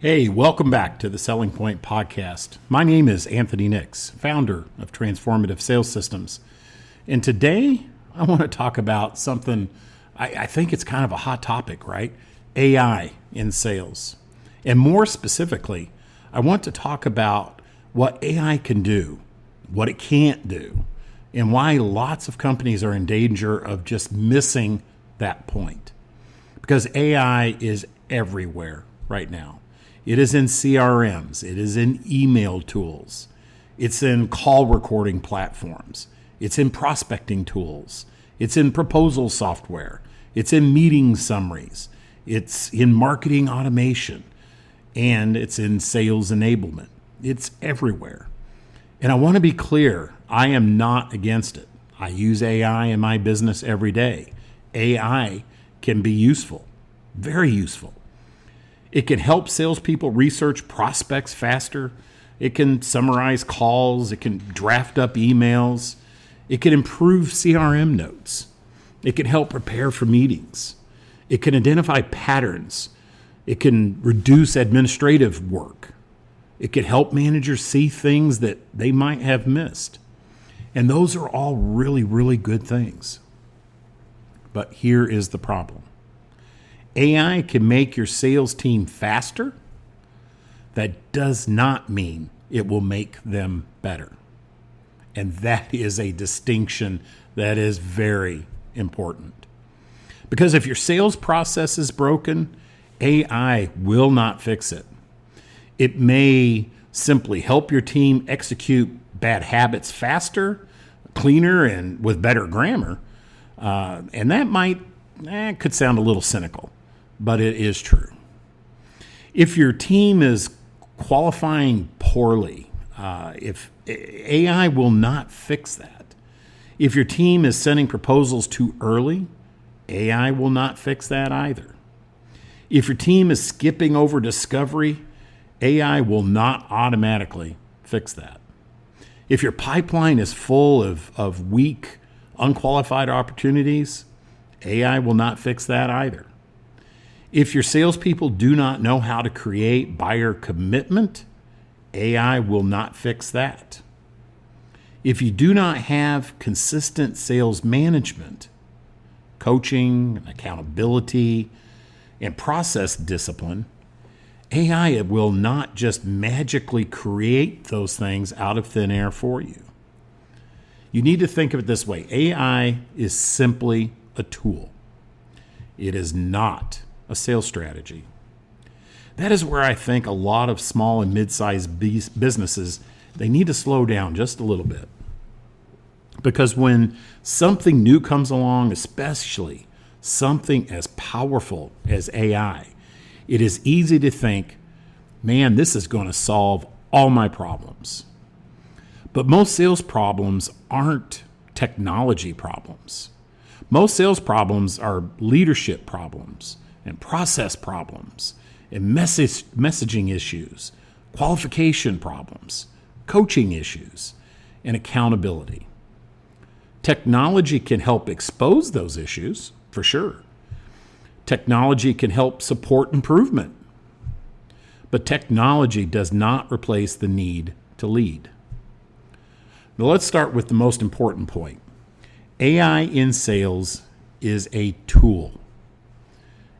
Hey, welcome back to the Selling Point Podcast. My name is Anthony Nix, founder of Transformative Sales Systems. And today I want to talk about something I think it's kind of a hot topic, right? AI in sales. And more specifically, I want to talk about what AI can do, what it can't do, and why lots of companies are in danger of just missing that point. Because AI is everywhere right now. It is in CRMs. It is in email tools. It's in call recording platforms. It's in prospecting tools. It's in proposal software. It's in meeting summaries. It's in marketing automation. And it's in sales enablement. It's everywhere. And I want to be clear, I am not against it. I use AI in my business every day. AI can be useful, very useful. It can help salespeople research prospects faster. It can summarize calls. It can draft up emails. It can improve CRM notes. It can help prepare for meetings. It can identify patterns. It can reduce administrative work. It can help managers see things that they might have missed. And those are all really, really good things. But here is the problem. AI can make your sales team faster. That does not mean it will make them better. And that is a distinction that is very important. Because if your sales process is broken, AI will not fix it. It may simply help your team execute bad habits faster, cleaner, and with better grammar. And that could sound a little cynical, but it is true. If your team is qualifying poorly, if AI will not fix that. If your team is sending proposals too early, AI will not fix that either. If your team is skipping over discovery, AI will not automatically fix that. If your pipeline is full of weak, unqualified opportunities, AI will not fix that either. If your salespeople do not know how to create buyer commitment, AI will not fix that. If you do not have consistent sales management, coaching, accountability, and process discipline, AI will not just magically create those things out of thin air for you. You need to think of it this way. AI is simply a tool. It is not a sales strategy. That is where I think a lot of small and mid-sized businesses, they need to slow down just a little bit. Because when something new comes along, especially something as powerful as AI, it is easy to think, man, this is going to solve all my problems. But most sales problems aren't technology problems. Most sales problems are leadership problems and process problems and messaging issues, qualification problems, coaching issues, and accountability. Technology can help expose those issues, for sure. Technology can help support improvement. But technology does not replace the need to lead. Now let's start with the most important point. AI in sales is a tool.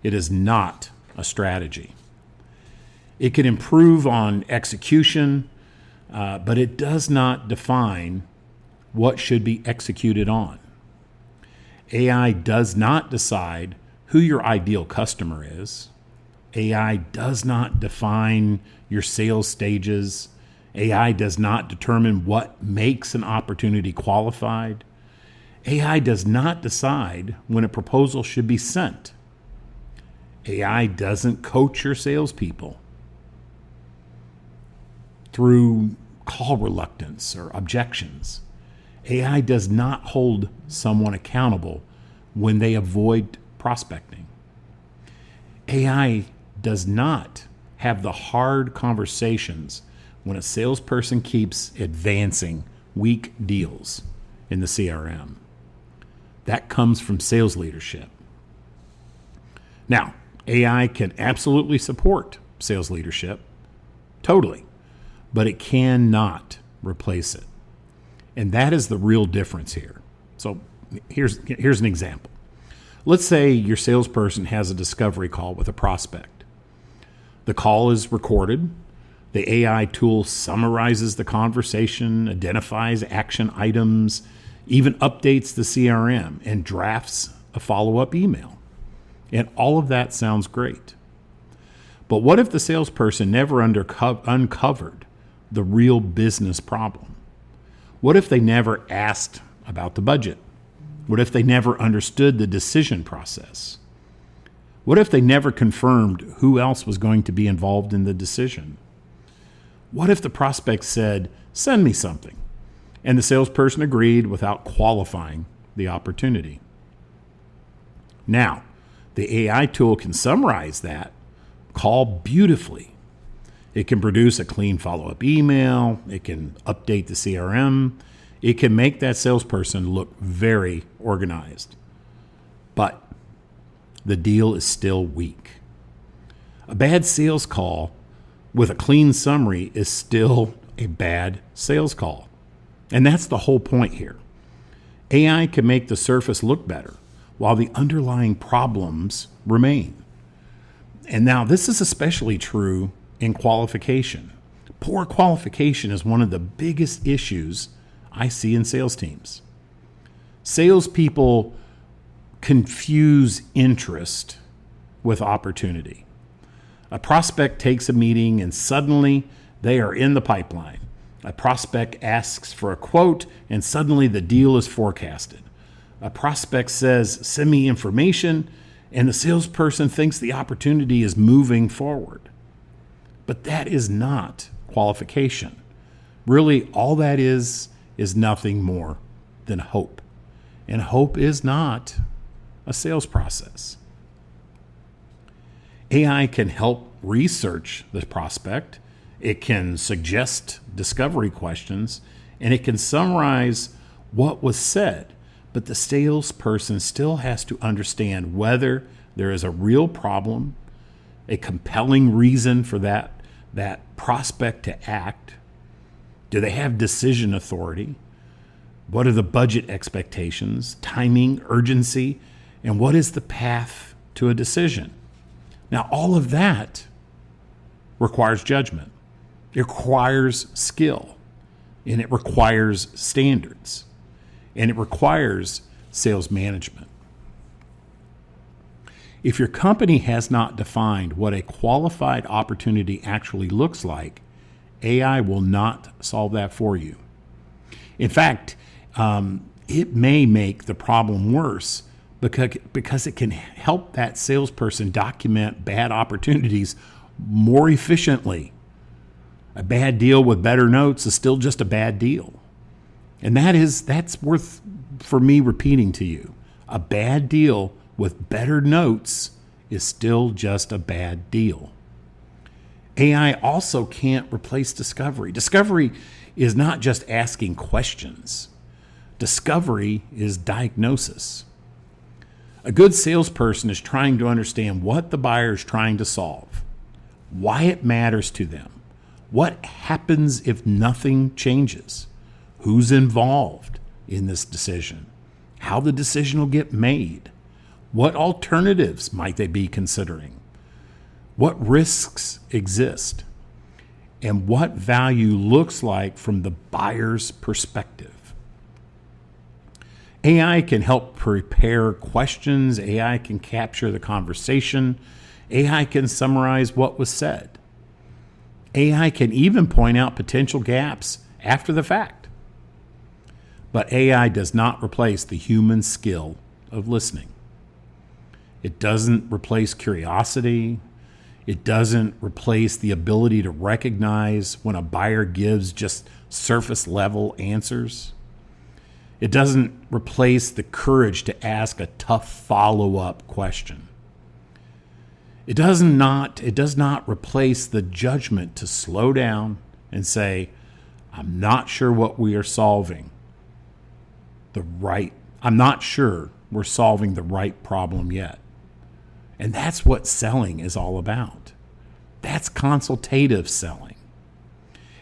It is not a strategy. It can improve on execution, but it does not define what should be executed on. AI does not decide who your ideal customer is. AI does not define your sales stages. AI does not determine what makes an opportunity qualified. AI does not decide when a proposal should be sent. AI doesn't coach your salespeople through call reluctance or objections. AI does not hold someone accountable when they avoid prospecting. AI does not have the hard conversations when a salesperson keeps advancing weak deals in the CRM. That comes from sales leadership. Now, AI can absolutely support sales leadership, totally, but it cannot replace it. And that is the real difference here. So here's an example. Let's say your salesperson has a discovery call with a prospect. The call is recorded. The AI tool summarizes the conversation, identifies action items, even updates the CRM, and drafts a follow-up email. And all of that sounds great. But what if the salesperson never uncovered the real business problem? What if they never asked about the budget? What if they never understood the decision process? What if they never confirmed who else was going to be involved in the decision? What if the prospect said, "Send me something," and the salesperson agreed without qualifying the opportunity? Now, the AI tool can summarize that call beautifully. It can produce a clean follow-up email. It can update the CRM. It can make that salesperson look very organized. But the deal is still weak. A bad sales call with a clean summary is still a bad sales call. And that's the whole point here. AI can make the surface look better while the underlying problems remain. And now this is especially true in qualification. Poor qualification is one of the biggest issues I see in sales teams. Salespeople confuse interest with opportunity. A prospect takes a meeting and suddenly they are in the pipeline. A prospect asks for a quote and suddenly the deal is forecasted. A prospect says, "Send me information," and the salesperson thinks the opportunity is moving forward. But that is not qualification. Really, all that is nothing more than hope. And hope is not a sales process. AI can help research the prospect. It can suggest discovery questions, and it can summarize what was said. But the salesperson still has to understand whether there is a real problem, a compelling reason for that prospect to act. Do they have decision authority? What are the budget expectations, timing, urgency, and what is the path to a decision? Now, all of that requires judgment. It requires skill, and it requires standards, and it requires sales management. If your company has not defined what a qualified opportunity actually looks like, AI will not solve that for you. In fact, it may make the problem worse because it can help that salesperson document bad opportunities more efficiently. A bad deal with better notes is still just a bad deal. And that's worth for me repeating to you. A bad deal with better notes is still just a bad deal. AI also can't replace discovery. Discovery is not just asking questions. Discovery is diagnosis. A good salesperson is trying to understand what the buyer is trying to solve, why it matters to them, what happens if nothing changes, who's involved in this decision, how the decision will get made, what alternatives might they be considering, what risks exist, and what value looks like from the buyer's perspective. AI can help prepare questions. AI can capture the conversation. AI can summarize what was said. AI can even point out potential gaps after the fact. But AI does not replace the human skill of listening. It doesn't replace curiosity. It doesn't replace the ability to recognize when a buyer gives just surface level answers. It doesn't replace the courage to ask a tough follow-up question. It does not replace the judgment to slow down and say, "I'm not sure what we are solving. I'm not sure we're solving the right problem yet." And that's what selling is all about. That's consultative selling.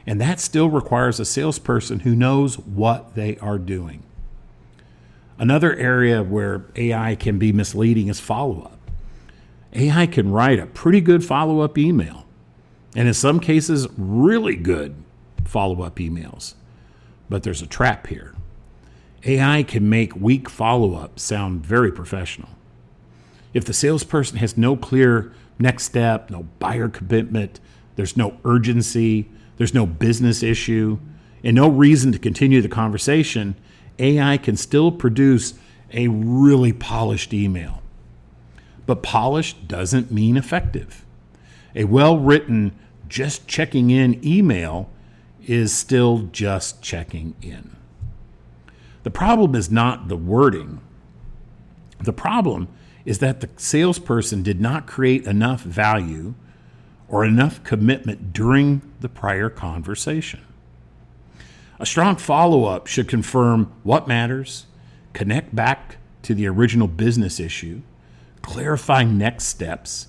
And that still requires a salesperson who knows what they are doing. Another area where AI can be misleading is follow-up. AI can write a pretty good follow-up email, and in some cases, really good follow-up emails. But there's a trap here. AI can make weak follow-up sound very professional. If the salesperson has no clear next step, no buyer commitment, there's no urgency, there's no business issue, and no reason to continue the conversation, AI can still produce a really polished email. But polished doesn't mean effective. A well-written, just checking in email is still just checking in. The problem is not the wording. The problem is that the salesperson did not create enough value or enough commitment during the prior conversation. A strong follow-up should confirm what matters, connect back to the original business issue, clarify next steps,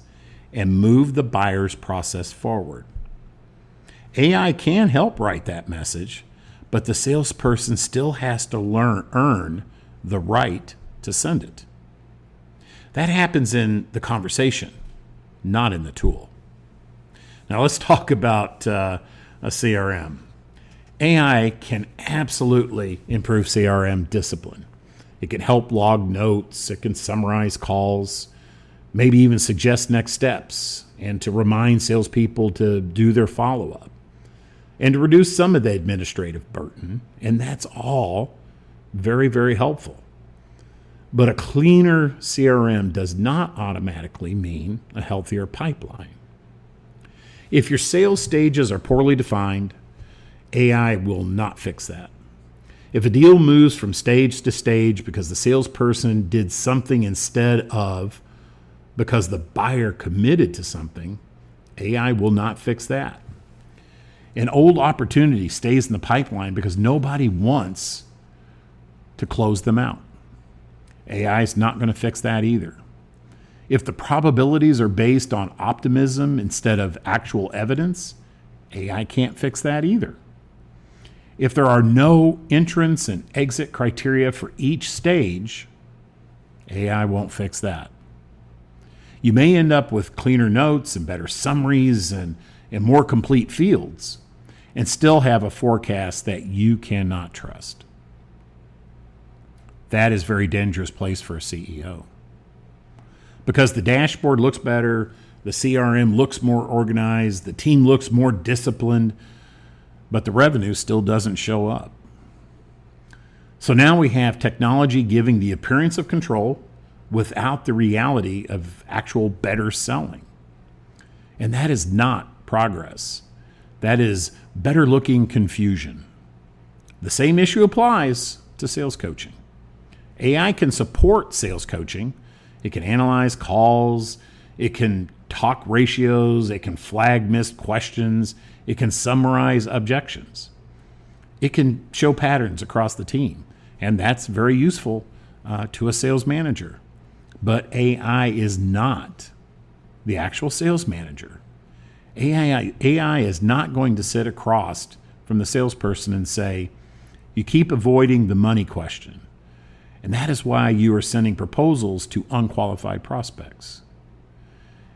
and move the buyer's process forward. AI can help write that message, but the salesperson still has to earn the right to send it. That happens in the conversation, not in the tool. Now let's talk about a CRM. AI can absolutely improve CRM discipline. It can help log notes, it can summarize calls, maybe even suggest next steps, and to remind salespeople to do their follow-up, and to reduce some of the administrative burden. And that's all very, very helpful. But a cleaner CRM does not automatically mean a healthier pipeline. If your sales stages are poorly defined, AI will not fix that. If a deal moves from stage to stage because the salesperson did something instead of because the buyer committed to something, AI will not fix that. An old opportunity stays in the pipeline because nobody wants to close them out. AI is not going to fix that either. If the probabilities are based on optimism instead of actual evidence, AI can't fix that either. If there are no entrance and exit criteria for each stage, AI won't fix that. You may end up with cleaner notes and better summaries and more complete fields, and still have a forecast that you cannot trust. That is a very dangerous place for a CEO. Because the dashboard looks better, the CRM looks more organized, the team looks more disciplined, but the revenue still doesn't show up. So now we have technology giving the appearance of control without the reality of actual better selling. And that is not progress. That is better looking confusion. The same issue applies to sales coaching. AI can support sales coaching. It can analyze calls. It can talk ratios. It can flag missed questions. It can summarize objections. It can show patterns across the team. And that's very useful to a sales manager. But AI is not the actual sales manager. AI is not going to sit across from the salesperson and say, you keep avoiding the money question. And that is why you are sending proposals to unqualified prospects.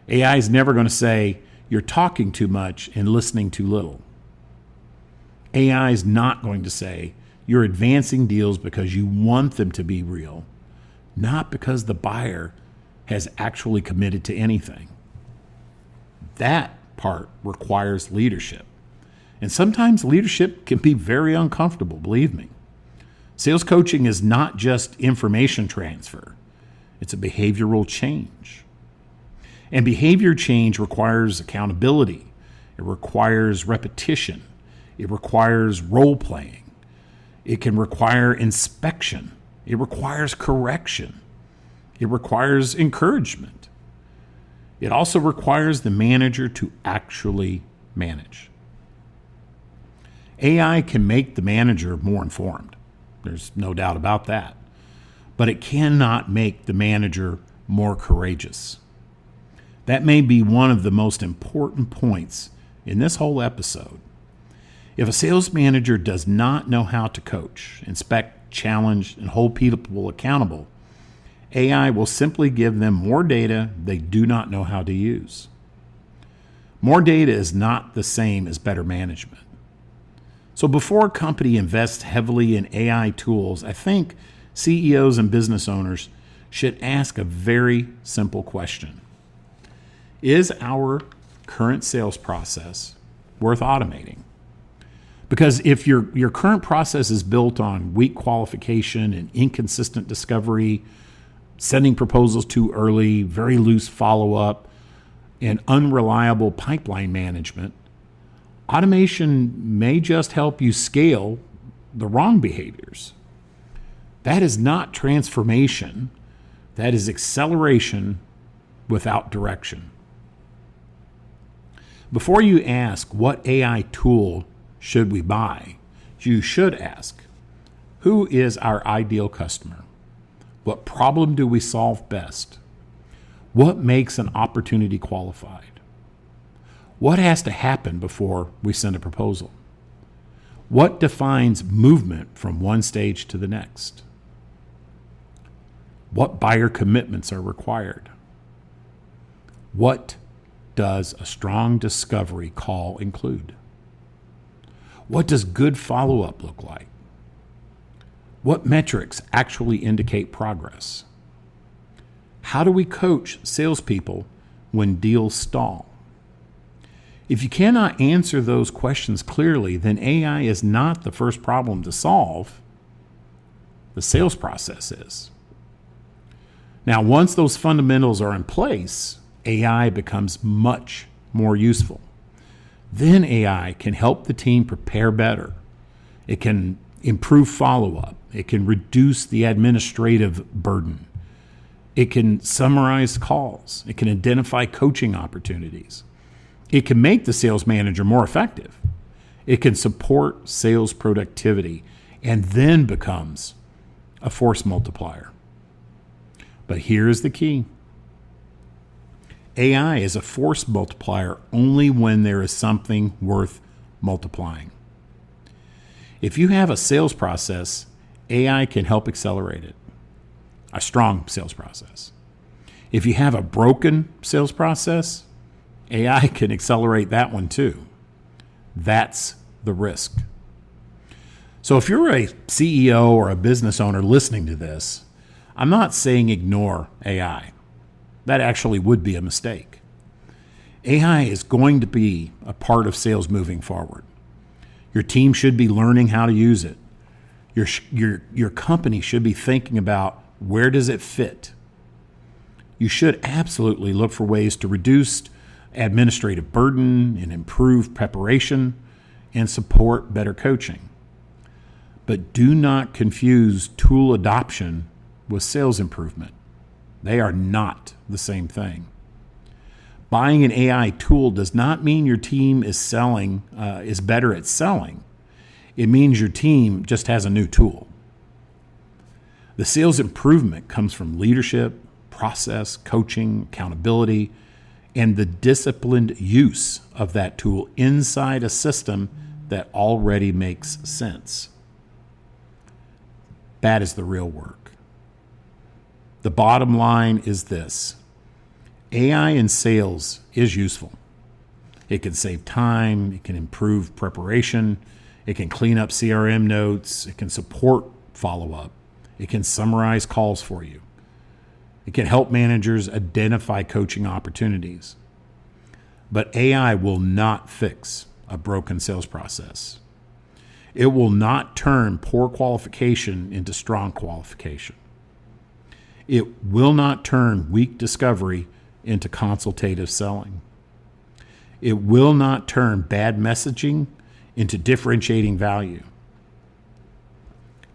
AI is never going to say, you're talking too much and listening too little. AI is not going to say, you're advancing deals because you want them to be real, not because the buyer has actually committed to anything. That part requires leadership. And sometimes leadership can be very uncomfortable, believe me. Sales coaching is not just information transfer. It's a behavioral change. And behavior change requires accountability. It requires repetition. It requires role playing. It can require inspection. It requires correction. It requires encouragement. It also requires the manager to actually manage. AI can make the manager more informed. There's no doubt about that. But it cannot make the manager more courageous. That may be one of the most important points in this whole episode. If a sales manager does not know how to coach, inspect, challenge, and hold people accountable, AI will simply give them more data they do not know how to use. More data is not the same as better management. So before a company invests heavily in AI tools, I think CEOs and business owners should ask a very simple question. Is our current sales process worth automating? Because if your current process is built on weak qualification and inconsistent discovery, sending proposals too early, very loose follow-up, and unreliable pipeline management, automation may just help you scale the wrong behaviors. That is not transformation. That is acceleration without direction. Before you ask what AI tool should we buy, you should ask, who is our ideal customer? What problem do we solve best? What makes an opportunity qualified? What has to happen before we send a proposal? What defines movement from one stage to the next? What buyer commitments are required? What does a strong discovery call include? What does good follow-up look like? What metrics actually indicate progress? How do we coach salespeople when deals stall? If you cannot answer those questions clearly, then AI is not the first problem to solve. The sales process is. Now, once those fundamentals are in place, AI becomes much more useful. Then AI can help the team prepare better. It can improve follow-up. It can reduce the administrative burden. It can summarize calls. It can identify coaching opportunities. It can make the sales manager more effective. It can support sales productivity and then becomes a force multiplier. But here's the key. AI is a force multiplier only when there is something worth multiplying. If you have a sales process, AI can help accelerate it. A strong sales process. If you have a broken sales process, AI can accelerate that one too. That's the risk. So if you're a CEO or a business owner listening to this, I'm not saying ignore AI. That actually would be a mistake. AI is going to be a part of sales moving forward. Your team should be learning how to use it. Your company should be thinking about where does it fit. You should absolutely look for ways to reduce administrative burden and improve preparation and support better coaching. But do not confuse tool adoption with sales improvement. They are not the same thing. Buying an AI tool does not mean your team is better at selling. It means your team just has a new tool. The sales improvement comes from leadership, process, coaching, accountability, and the disciplined use of that tool inside a system that already makes sense. That is the real work. The bottom line is this. AI in sales is useful. It can save time. It can improve preparation. It can clean up CRM notes. It can support follow-up. It can summarize calls for you. It can help managers identify coaching opportunities. But AI will not fix a broken sales process. It will not turn poor qualification into strong qualification. It will not turn weak discovery into consultative selling. It will not turn bad messaging into differentiating value.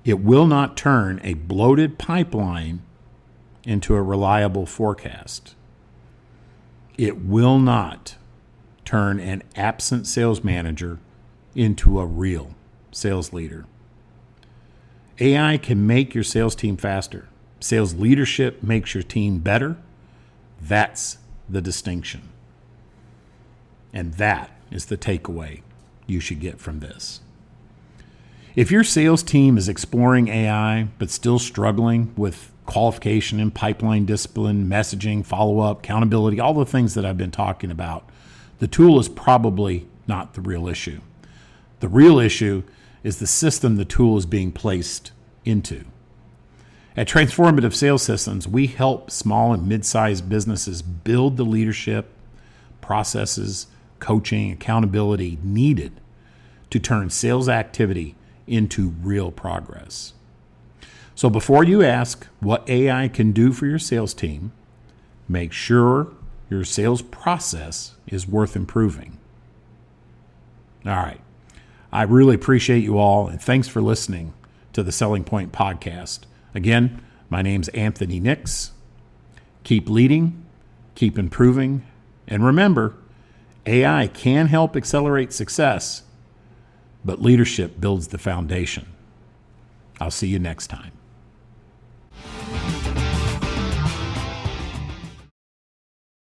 It will not turn a bloated pipeline into a reliable forecast. It will not turn an absent sales manager into a real sales leader. AI can make your sales team faster. Sales leadership makes your team better. That's the distinction. And that is the takeaway you should get from this. If your sales team is exploring AI but still struggling with qualification and pipeline discipline, messaging, follow-up, accountability, all the things that I've been talking about, the tool is probably not the real issue. The real issue is the system the tool is being placed into. At Transformative Sales Systems, we help small and mid-sized businesses build the leadership, processes, coaching, accountability needed to turn sales activity into real progress. So before you ask what AI can do for your sales team, make sure your sales process is worth improving. All right. I really appreciate you all, and thanks for listening to the Selling Point Podcast. Again, my name's Anthony Nix. Keep leading, keep improving, and remember, AI can help accelerate success, but leadership builds the foundation. I'll see you next time.